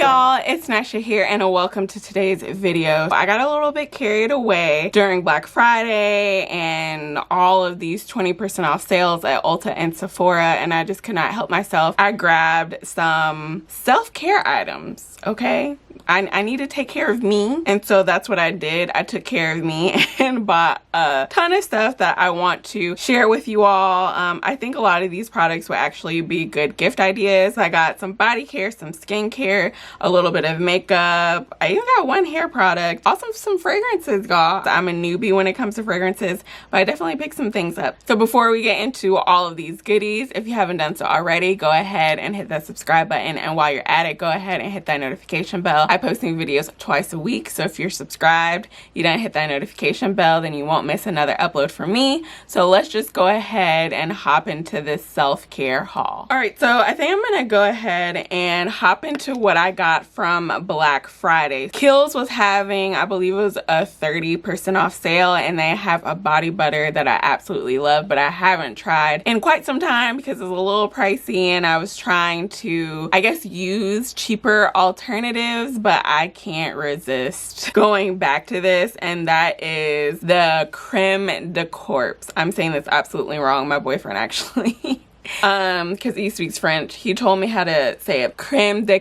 y'all, it's Nisha here and welcome to today's video. I got a little bit carried away during Black Friday and all of these 20% off sales at Ulta and Sephora, and I just could not help myself. I grabbed some self-care items, okay? I need to take care of me, and so that's what I did. I took care of me and bought a ton of stuff that I want to share with you all. I think a lot of these products will actually be good gift ideas. I got some body care, some skincare, a little bit of makeup. I even got one hair product. Also some fragrances, y'all. I'm a newbie when it comes to fragrances, but I definitely picked some things up. So before we get into all of these goodies, if you haven't done so already, go ahead and hit that subscribe button, and while you're at it, go ahead and hit that notification bell. I post new videos twice a week, so if you're subscribed, you don't hit that notification bell, then you won't miss another upload from me. So let's just go ahead and hop into this self-care haul. All right, so I think I'm gonna go ahead and hop into what I got from Black Friday. Kiehl's was having, I believe it was a 30% off sale, and they have a body butter that I absolutely love, but I haven't tried in quite some time because it's a little pricey, and I was trying to, I guess, use cheaper alternatives, but I can't resist going back to this, and that is the Creme de Corpse. I'm saying this absolutely wrong. My boyfriend actually because he speaks French, he told me how to say it. Creme de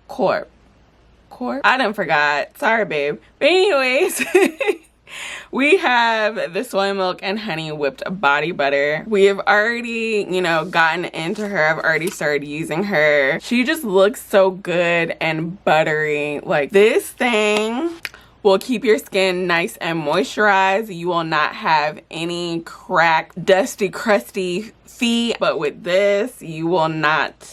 Corpse. I done forgot. Sorry, babe. But anyways, we have the soy milk and honey whipped body butter. We have already, you know, gotten into her. I've already started using her. She just looks so good and buttery. Like, this thing will keep your skin nice and moisturized. You will not have any cracked, dusty, crusty feet. But with this, you will not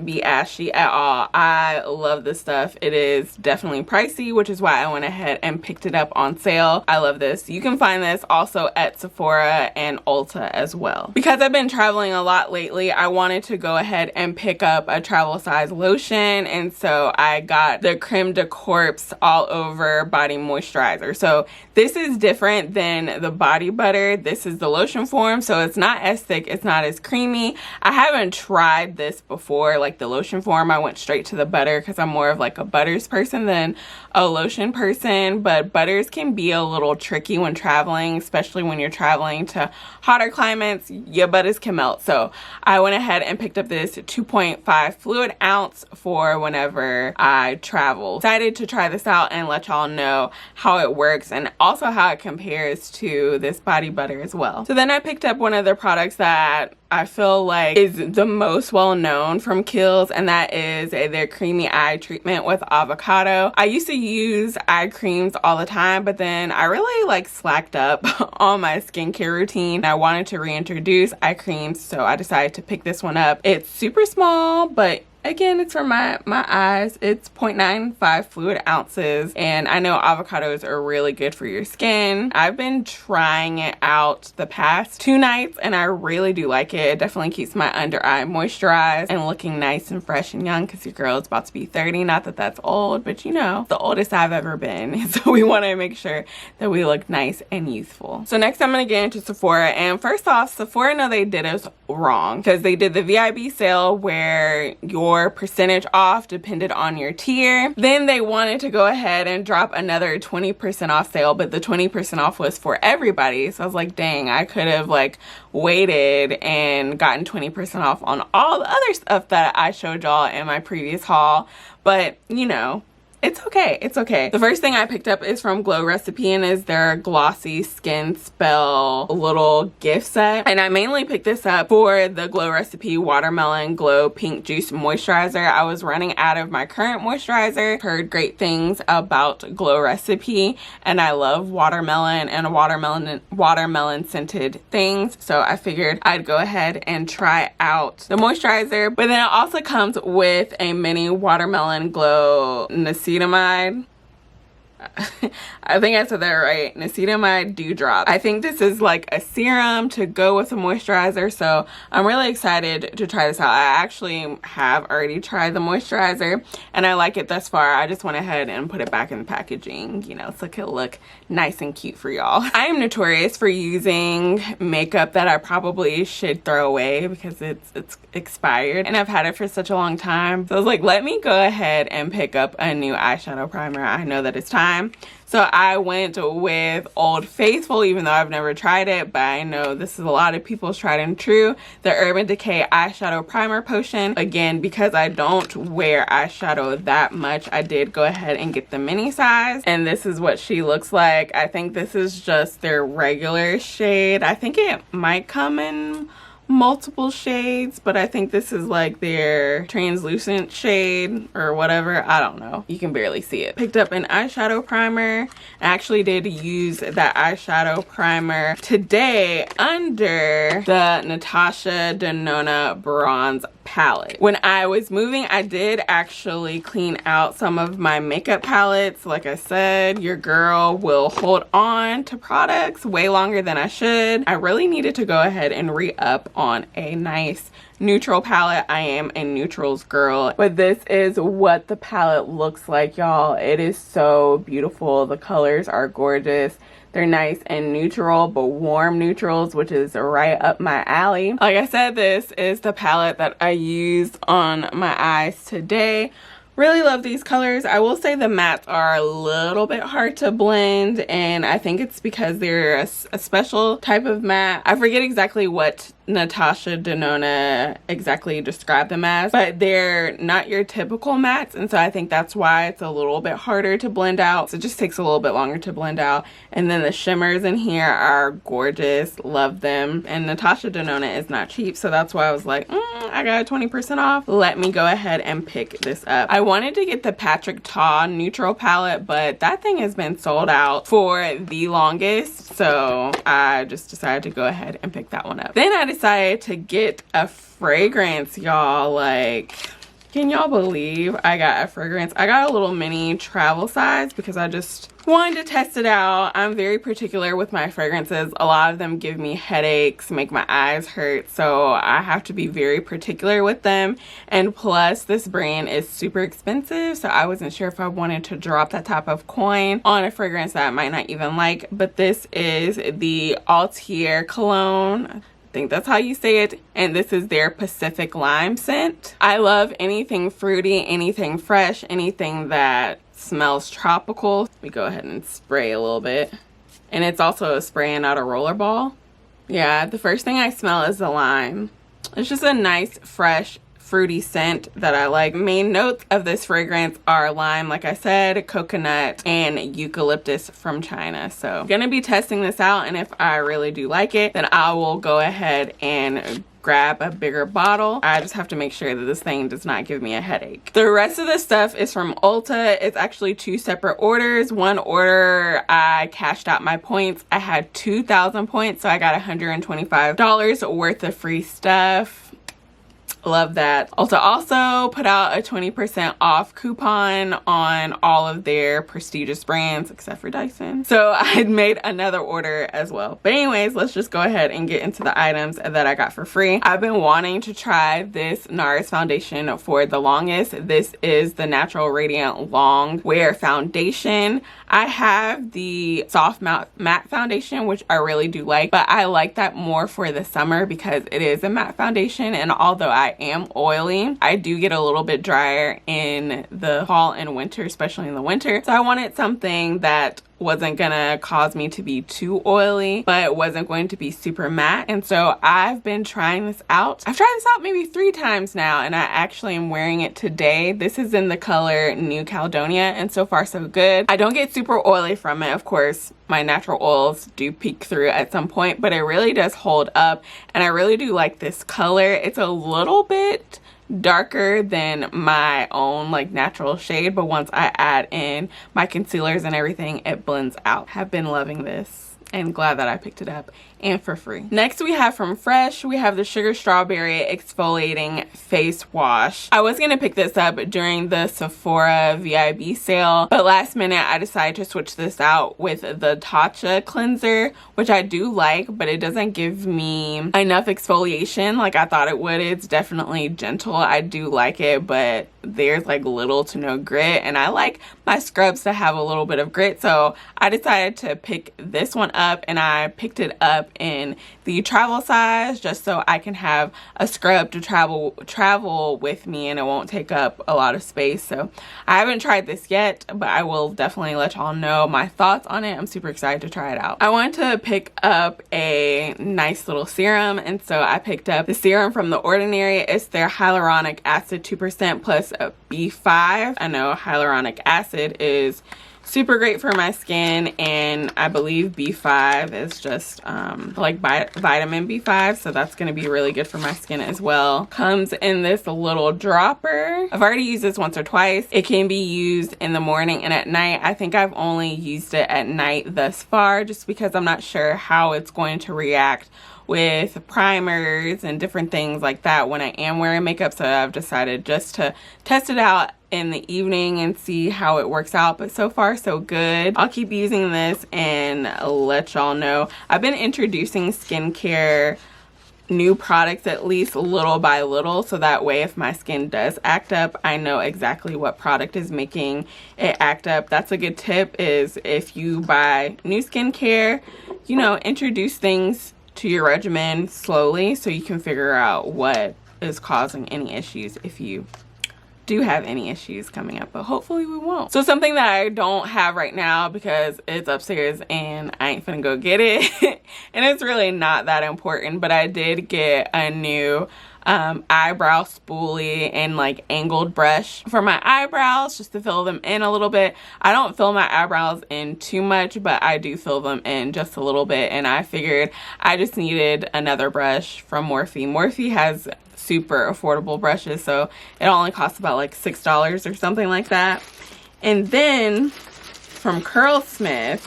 be ashy at all. I love this stuff. It is definitely pricey, which is why I went ahead and picked it up on sale. I love this. You can find this also at Sephora and Ulta as well. Because I've been traveling a lot lately, I wanted to go ahead and pick up a travel size lotion, and so I got the Creme de Corpse all over body moisturizer. So this is different than the body butter. This is the lotion form, so it's not as thick, it's not as creamy. I haven't tried this before, like the lotion form. I went straight to the butter because I'm more of like a butters person than a lotion person, but butters can be a little tricky when traveling, especially when you're traveling to hotter climates. Your butters can melt. So I went ahead and picked up this 2.5 fluid ounce for whenever I travel. Excited to try this out and let y'all know how it works and also how it compares to this body butter as well. So then I picked up one of the products that I feel like is the most well known from Kiehl's, and that is their creamy eye treatment with avocado. I used to use eye creams all the time, but then I really like slacked up on my skincare routine. I wanted to reintroduce eye creams, so I decided to pick this one up. It's super small, but again, it's for my eyes. It's 0.95 fluid ounces, and I know avocados are really good for your skin. I've been trying it out the past 2 nights, and I really do like it. It definitely keeps my under eye moisturized and looking nice and fresh and young, because your girl is about to be 30. Not that that's old, but you know, the oldest I've ever been. So we want to make sure that we look nice and youthful. So next I'm going to get into Sephora, and first off, Sephora, no, they did us wrong, because they did the VIB sale where your percentage off depended on your tier. Then they wanted to go ahead and drop another 20% off sale, but the 20% off was for everybody. So I was like, dang, I could have like waited and gotten 20% off on all the other stuff that I showed y'all in my previous haul. But you know, it's okay. It's okay. The first thing I picked up is from Glow Recipe, and is their glossy skin spell little gift set. And I mainly picked this up for the Glow Recipe Watermelon Glow Pink Juice Moisturizer. I was running out of my current moisturizer. Heard great things about Glow Recipe, and I love watermelon and watermelon scented things. So I figured I'd go ahead and try out the moisturizer. But then it also comes with a mini watermelon glow niacinamide. I think I said that right. Niacinamide Dewdrop. I think this is like a serum to go with a moisturizer, so I'm really excited to try this out. I actually have already tried the moisturizer and I like it thus far. I just went ahead and put it back in the packaging, you know, so it could look nice and cute for y'all. I am notorious for using makeup that I probably should throw away because it's expired and I've had it for such a long time. So I was like, let me go ahead and pick up a new eyeshadow primer. I know that it's time. So I went with Old Faithful, even though I've never tried it, but I know this is a lot of people's tried and true. The Urban Decay Eyeshadow Primer Potion. Again, because I don't wear eyeshadow that much, I did go ahead and get the mini size. And this is what she looks like. I think this is just their regular shade. I think it might come in multiple shades, but I think this is like their translucent shade or whatever. I don't know, you can barely see it. Picked up an eyeshadow primer. I actually did use that eyeshadow primer today under the Natasha Denona bronze palette. When I was moving, I did actually clean out some of my makeup palettes. Like I said, your girl will hold on to products way longer than I should. I really needed to go ahead and re-up on a nice neutral palette. I am a neutrals girl, but this is what the palette looks like, y'all. It is so beautiful. The colors are gorgeous. They're nice and neutral, but warm neutrals, which is right up my alley. Like I said, this is the palette that I used on my eyes today. Really love these colors. I will say the mattes are a little bit hard to blend, and I think it's because they're a special type of matte. I forget exactly what Natasha Denona exactly described them as, but they're not your typical mattes, and so I think that's why it's a little bit harder to blend out. So it just takes a little bit longer to blend out. And then the shimmers in here are gorgeous. Love them. And Natasha Denona is not cheap, so that's why I was like, I got 20% off. Let me go ahead and pick this up. I wanted to get the Patrick Ta neutral palette, but that thing has been sold out for the longest, so I just decided to go ahead and pick that one up. Then I decided to get a fragrance, y'all. Like, can y'all believe I got a fragrance? I got a little mini travel size because I just wanted to test it out. I'm very particular with my fragrances. A lot of them give me headaches, make my eyes hurt, so I have to be very particular with them. And plus, this brand is super expensive, so I wasn't sure if I wanted to drop that type of coin on a fragrance that I might not even like. But this is the Altair cologne. I think that's how you say it, and this is their Pacific Lime scent. I love anything fruity, anything fresh, anything that smells tropical. Let me go ahead and spray a little bit. And it's also a spray and not a roller ball. Yeah, the first thing I smell is the lime. It's just a nice, fresh, fruity scent that I like. Main notes of this fragrance are lime, like I said, coconut, and eucalyptus from China. So I'm gonna be testing this out, and if I really do like it, then I will go ahead and grab a bigger bottle. I just have to make sure that this thing does not give me a headache. The rest of the stuff is from Ulta. It's actually 2 separate orders. One order, I cashed out my points. I had 2,000 points, so I got $125 worth of free stuff. Love that. Ulta also put out a 20% off coupon on all of their prestigious brands except for Dyson. So I had made another order as well. But anyways, let's just go ahead and get into the items that I got for free. I've been wanting to try this NARS foundation for the longest. This is the Natural Radiant Long Wear Foundation. I have the soft matte foundation, which I really do like, but I like that more for the summer because it is a matte foundation, and although I am oily, I do get a little bit drier in the fall and winter, especially in the winter. So I wanted something that wasn't gonna cause me to be too oily, but wasn't going to be super matte. And so I've been trying this out. I've tried this out maybe 3 times now, and I actually am wearing it today. This is in the color New Caledonia, and so far so good. I don't get super oily from it. Of course, my natural oils do peek through at some point, but it really does hold up, and I really do like this color. It's a little bit darker than my own like natural shade, but once I add in my concealers and everything, it blends out. Have been loving this and glad that I picked it up. and for free. Next we have from Fresh, we have the Sugar Strawberry Exfoliating Face Wash. I was gonna pick this up during the Sephora VIB sale, but last minute I decided to switch this out with the Tatcha cleanser, which I do like, but it doesn't give me enough exfoliation like I thought it would. It's definitely gentle. I do like it, but there's like little to no grit, and I like my scrubs to have a little bit of grit, so I decided to pick this one up, and I picked it up in the travel size just so I can have a scrub to travel with me and it won't take up a lot of space. So I haven't tried this yet, but I will definitely let y'all know my thoughts on it. I'm super excited to try it out. I wanted to pick up a nice little serum, and so I picked up the serum from The Ordinary. It's their hyaluronic acid 2% plus B5. I know hyaluronic acid is super great for my skin, and I believe B5 is just like vitamin B5, so that's going to be really good for my skin as well. Comes in this little dropper. I've already used this once or twice. It can be used in the morning and at night. I think I've only used it at night thus far, just because I'm not sure how it's going to react with primers and different things like that when I am wearing makeup, so I've decided just to test it out in the evening and see how it works out. But so far so good. I'll keep using this and let y'all know. I've been introducing skincare new products at least little by little, so that way if my skin does act up, I know exactly what product is making it act up. That's a good tip, is if you buy new skincare, you know, introduce things to your regimen slowly so you can figure out what is causing any issues, if you do have any issues coming up, but hopefully we won't. So something that I don't have right now because it's upstairs and I ain't finna go get it and it's really not that important, but I did get a new eyebrow spoolie and like angled brush for my eyebrows, just to fill them in a little bit. I don't fill my eyebrows in too much, but I do fill them in just a little bit, and I figured I just needed another brush from Morphe. Morphe has super affordable brushes, so it only costs about like $6 or something like that. And then from Curlsmith,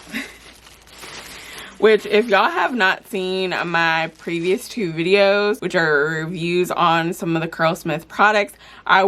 which if y'all have not seen my previous two videos, which are reviews on some of the Curlsmith products, I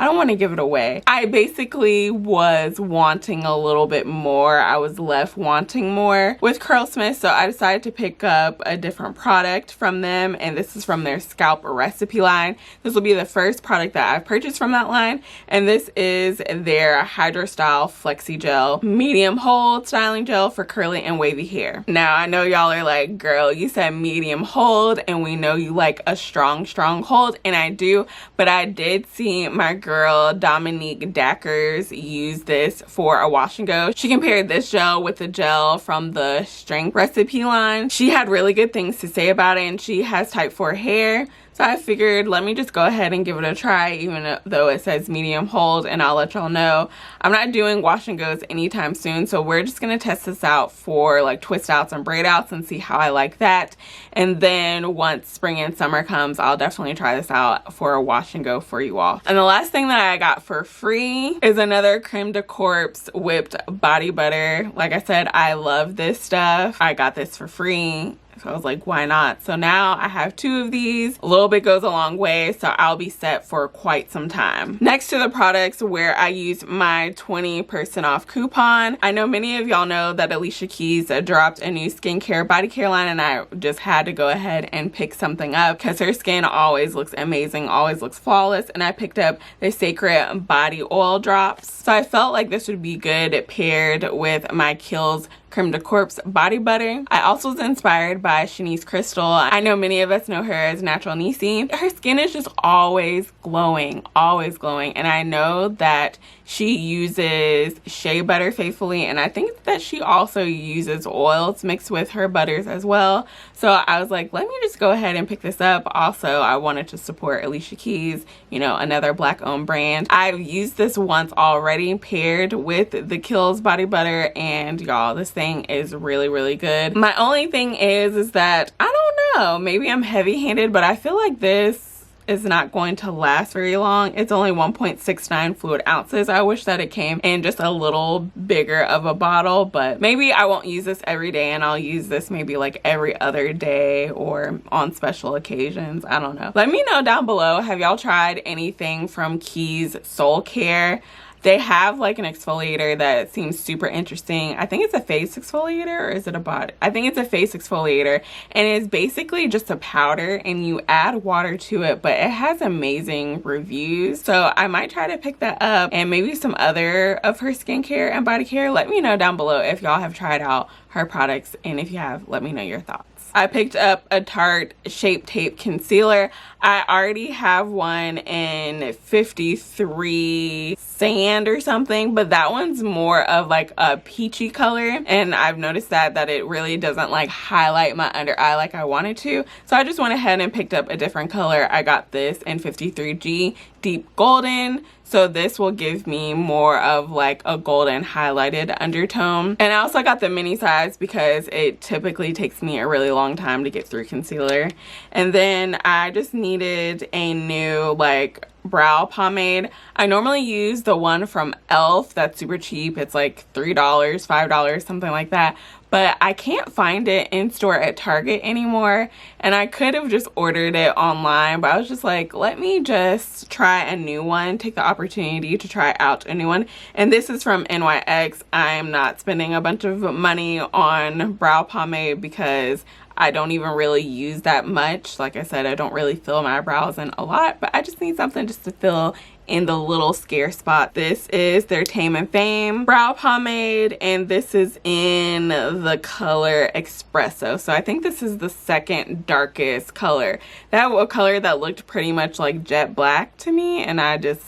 don't want to give it away. I basically was wanting a little bit more. I was left wanting more with Curlsmith, so I decided to pick up a different product from them, and this is from their scalp recipe line. This will be the first product that I've purchased from that line, and this is their Hydro Style Flexi Gel Medium Hold Styling Gel for curly and wavy hair. Now, I know y'all are like, girl, you said medium hold, and we know you like a strong hold, and I do, but I did see my girl Dominique Dackers use this for a wash and go. She compared this gel with the gel from the Strength recipe line. She had really good things to say about it, and she has type 4 hair. So I figured, let me just go ahead and give it a try, even though it says medium hold, and I'll let y'all know. I'm not doing wash and goes anytime soon, so we're just going to test this out for like twist outs and braid outs and see how I like that. And then once spring and summer comes, I'll definitely try this out for a wash and go for you all. And the last thing that I got for free is another Creme de Corpse whipped body butter. Like I said, I love this stuff. I got this for free. So I was like, why not? So now I have 2 of these. A little bit goes a long way, so I'll be set for quite some time. Next to the products where I use my 20% off coupon. I know many of y'all know that Alicia Keys dropped a new skincare body care line, and I just had to go ahead and pick something up because her skin always looks amazing, always looks flawless, and I picked up the Sacred Body Oil Drops. So I felt like this would be good paired with my Kiehl's Creme de Corpse body butter. I also was inspired by Shanice Crystal. I know many of us know her as Natural Niecy. Her skin is just always glowing, and I know that she uses shea butter faithfully, and I think that she also uses oils mixed with her butters as well. So I was like, let me just go ahead and pick this up. Also, I wanted to support Alicia Keys, you know, another black owned brand. I've used this once already paired with the Kiehl's body butter, and y'all, this thing is really good. My only thing is that I don't know, maybe I'm heavy-handed, but I feel like this is not going to last very long. It's only 1.69 fluid ounces. I wish that it came in just a little bigger of a bottle, but maybe I won't use this every day and I'll use this maybe like every other day or on special occasions. I don't know. Let me know down below, have y'all tried anything from Kiehl's Soulcare? They have like an exfoliator that seems super interesting. I think it's a face exfoliator, or is it a body? I think it's a face exfoliator, and it's basically just a powder and you add water to it, but it has amazing reviews. So I might try to pick that up, and maybe some other of her skincare and body care. Let me know down below if y'all have tried out her products, and if you have, let me know your thoughts. I picked up a Tarte Shape Tape Concealer. I already have one in 53 Sand or something, but that one's more of like a peachy color, and I've noticed that it really doesn't like highlight my under eye like I wanted to. So I just went ahead and picked up a different color. I got this in 53G Deep Golden. So this will give me more of like a golden highlighted undertone. And I also got the mini size because it typically takes me a really long time to get through concealer. And then I just needed a new like brow pomade. I normally use the one from e.l.f. that's super cheap. It's like $3, $5, something like that. But I can't find it in store at Target anymore, and I could have just ordered it online, but I was just like, let me just try a new one, take the opportunity to try out a new one. And this is from NYX. I'm not spending a bunch of money on brow pomade because I don't even really use that much. Like I said, I don't really fill my brows in a lot, but I just need something just to fill in the little scare spot. This is their Tame and Fame brow pomade, and this is in the color Espresso. So I think this is the second darkest color. That was a color that looked pretty much like jet black to me, and I don't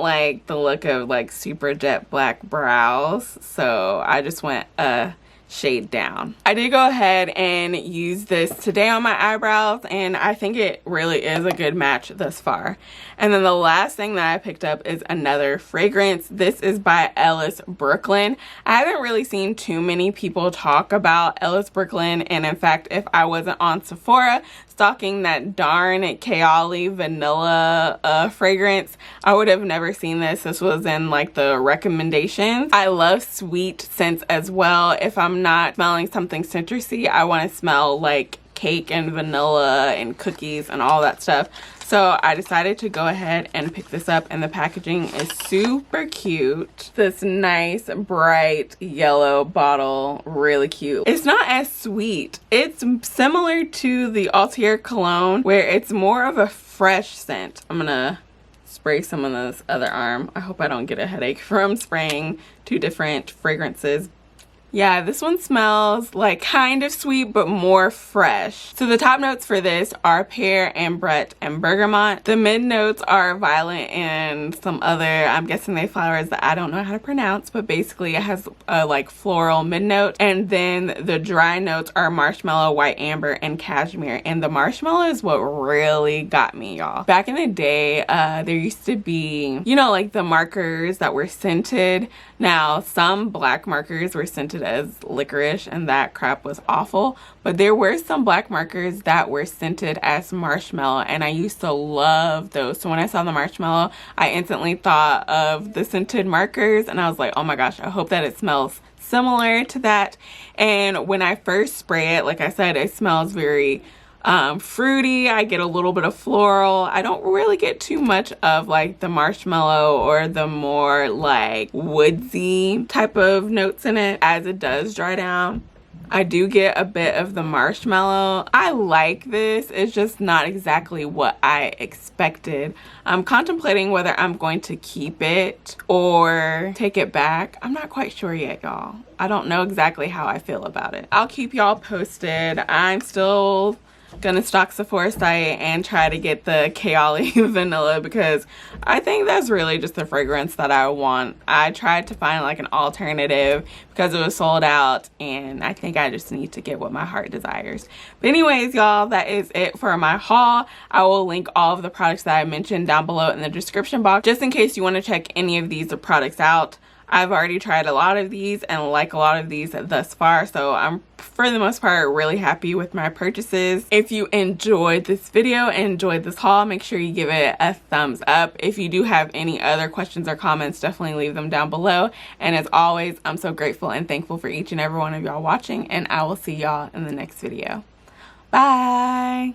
like the look of like super jet black brows, so I just went shade down. I did go ahead and use this today on my eyebrows, and I think it really is a good match thus far. And then the last thing that I picked up is another fragrance. This is by Ellis Brooklyn. I haven't really seen too many people talk about Ellis Brooklyn, and in fact, if I wasn't on Sephora stalking that darn Kiehl vanilla fragrance, I would have never seen this. This was in like the recommendations. I love sweet scents as well. If I'm not smelling something citrusy, I want to smell like cake and vanilla and cookies and all that stuff. So I decided to go ahead and pick this up, and the packaging is super cute. This nice bright yellow bottle, really cute. It's not as sweet. It's similar to the Altair cologne, where it's more of a fresh scent. I'm gonna spray some on this other arm. I hope I don't get a headache from spraying two different fragrances. Yeah, this one smells like kind of sweet but more fresh. So the top notes for this are pear, ambrette, and bergamot. The mid notes are violet and some other, I'm guessing they flowers that I don't know how to pronounce, but basically it has a like floral mid note. And then the dry notes are marshmallow, white amber, and cashmere. And the marshmallow is what really got me, y'all. Back in the day, there used to be, you know, like the markers that were scented. Now, some black markers were scented as licorice, and that crap was awful, but there were some black markers that were scented as marshmallow, and I used to love those. So when I saw the marshmallow, I instantly thought of the scented markers, and I was like, oh my gosh, I hope that it smells similar to that. And when I first spray it, like I said, it smells very fruity. I get a little bit of floral. I don't really get too much of like the marshmallow or the more like woodsy type of notes in it. As it does dry down, I do get a bit of the marshmallow. I like this. It's just not exactly what I expected. I'm contemplating whether I'm going to keep it or take it back. I'm not quite sure yet, y'all. I don't know exactly how I feel about it. I'll keep y'all posted. I'm still gonna stalk Sephora site and try to get the Kiehl vanilla, because I think that's really just the fragrance that I want. I tried to find like an alternative because it was sold out, and I think I just need to get what my heart desires. But anyways, y'all, that is it for my haul. I will link all of the products that I mentioned down below in the description box, just in case you want to check any of these products out. I've already tried a lot of these and like a lot of these thus far, so I'm for the most part really happy with my purchases. If you enjoyed this video and enjoyed this haul, make sure you give it a thumbs up. If you do have any other questions or comments, definitely leave them down below. And as always, I'm so grateful and thankful for each and every one of y'all watching, and I will see y'all in the next video. Bye.